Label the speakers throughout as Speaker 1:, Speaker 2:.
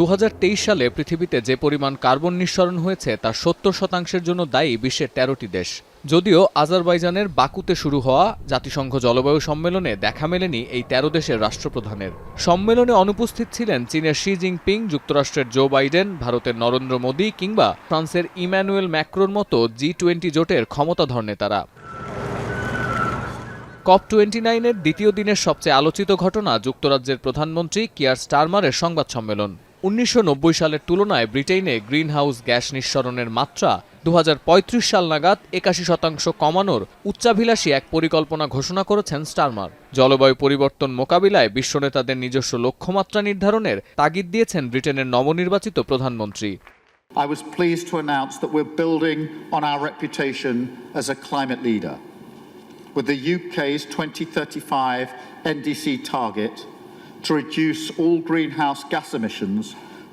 Speaker 1: 2023 সালে পৃথিবীতে যে পরিমাণ কার্বন নিঃসরণ হয়েছে তার 70% জন্য দায়ী বিশ্বের 13টি দেশ। যদিও আজারবাইজানের বাকুতে শুরু হওয়া জাতিসংঘ জলবায়ু সম্মেলনে দেখা মেলেনি এই 13 দেশের রাষ্ট্রপ্রধানের। সম্মেলনে অনুপস্থিত ছিলেন চীনের শি জিনপিং, যুক্তরাষ্ট্রের জো বাইডেন, ভারতের নরেন্দ্র মোদি কিংবা ফ্রান্সের ইম্যানুয়েল ম্যাক্রোর মতো G20 জোটের ক্ষমতাধর নেতারা। COP29-এর দ্বিতীয় দিনের সবচেয়ে আলোচিত ঘটনা যুক্তরাজ্যের প্রধানমন্ত্রী কিয়ার স্টারমারের সংবাদ সম্মেলন। 1990 সালের তুলনায় ব্রিটেনে গ্রিনহাউস গ্যাস নিঃসরণের মাত্রা 2035 সাল নাগাদ 81% কমানোর উচ্চাভিলাষী এক পরিকল্পনা ঘোষণা করেছেন স্টারমার। জলবায়ু পরিবর্তন মোকাবিলায় বিশ্বনেতাদের নিজস্ব লক্ষ্যমাত্রা নির্ধারণের তাগিদ দিয়েছেন ব্রিটেনের নবনির্বাচিত প্রধানমন্ত্রী।
Speaker 2: I was pleased to announce that we're building on our reputation as a climate leader, with the UK's 2035 NDC target to reduce all greenhouse gas emissions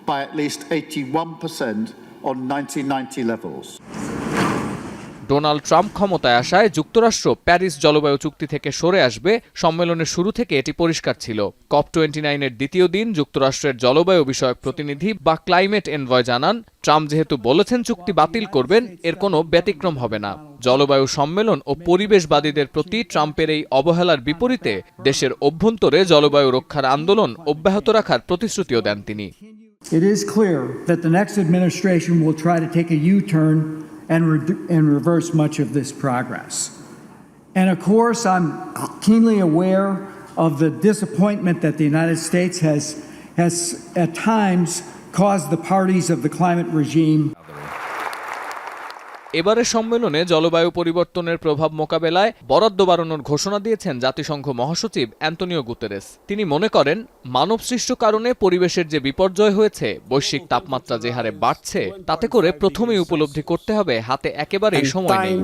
Speaker 2: by at least 81% on 1990 levels.
Speaker 1: Donald Trump ক্ষমতায় আসায় যুক্তরাষ্ট্র Paris জলবায়ু চুক্তি থেকে সরে আসবে সম্মেলনের শুরু থেকে এটি পরিষ্কার ছিল। COP29-এর দ্বিতীয় দিন যুক্তরাষ্ট্রের জলবায়ু বিষয়ক প্রতিনিধি বা ক্লাইমেট এনভয় জানান, ট্রাম্প যেহেতু বলেছেন চুক্তি বাতিল করবেন, এর কোনো ব্যতিক্রম হবে না। জলবায়ু সম্মেলন ও পরিবেশবাদীদের প্রতি ট্রাম্পের এই অবহেলার বিপরীতে দেশের অভ্যন্তরে জলবায়ু রক্ষার আন্দোলন অব্যাহত রাখার প্রতিশ্রুতিও দেন তিনি।
Speaker 3: It is clear that the next administration will try to take a U-turn and reverse much of this progress. And of course, I'm keenly aware of the disappointment that the United States has at times caused the parties of the climate regime.
Speaker 1: এবারের সম্মেলনে জলবায়ু পরিবর্তনের প্রভাব মোকাবেলায় বরাদ্দ বাড়ানোর ঘোষণা দিয়েছেন জাতিসংঘ মহাসচিব অ্যান্তোনিও গুতেরেস। তিনি মনে করেন, মানবসৃষ্ট কারণে পরিবেশের যে বিপর্যয় হয়েছে, বৈশ্বিক তাপমাত্রা যে হারে বাড়ছে, তাতে করে প্রথমেই উপলব্ধি করতে হবে হাতে একেবারেই সময় নেই।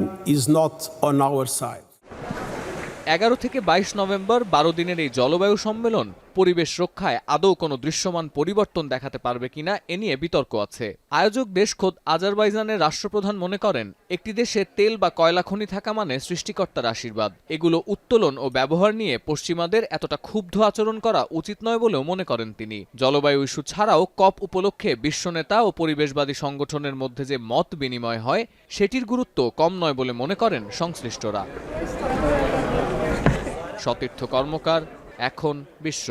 Speaker 1: 11 থেকে 22 নভেম্বর 12 দিনের এই জলবায়ু সম্মেলন পরিবেশ রক্ষায় আদৌ কোনো দৃশ্যমান পরিবর্তন দেখাতে পারবে কিনা এ নিয়ে বিতর্ক আছে। আয়োজক দেশ খোদ আজারবাইজানের রাষ্ট্রপ্রধান মনে করেন, একটি দেশে তেল বা কয়লা খনি থাকা মানে সৃষ্টিকর্তার আশীর্বাদ। এগুলো উত্তোলন ও ব্যবহার নিয়ে পশ্চিমাদের এতটা ক্ষুব্ধ আচরণ করা উচিত নয় বলেও মনে করেন তিনি। জলবায়ু ইস্যু ছাড়াও COP উপলক্ষে বিশ্বনেতা ও পরিবেশবাদী সংগঠনের মধ্যে যে মত বিনিময় হয়, সেটির গুরুত্ব কম নয় বলে মনে করেন সংশ্লিষ্টরা। সতীর্থ কর্মকার, এখন বিশ্ব।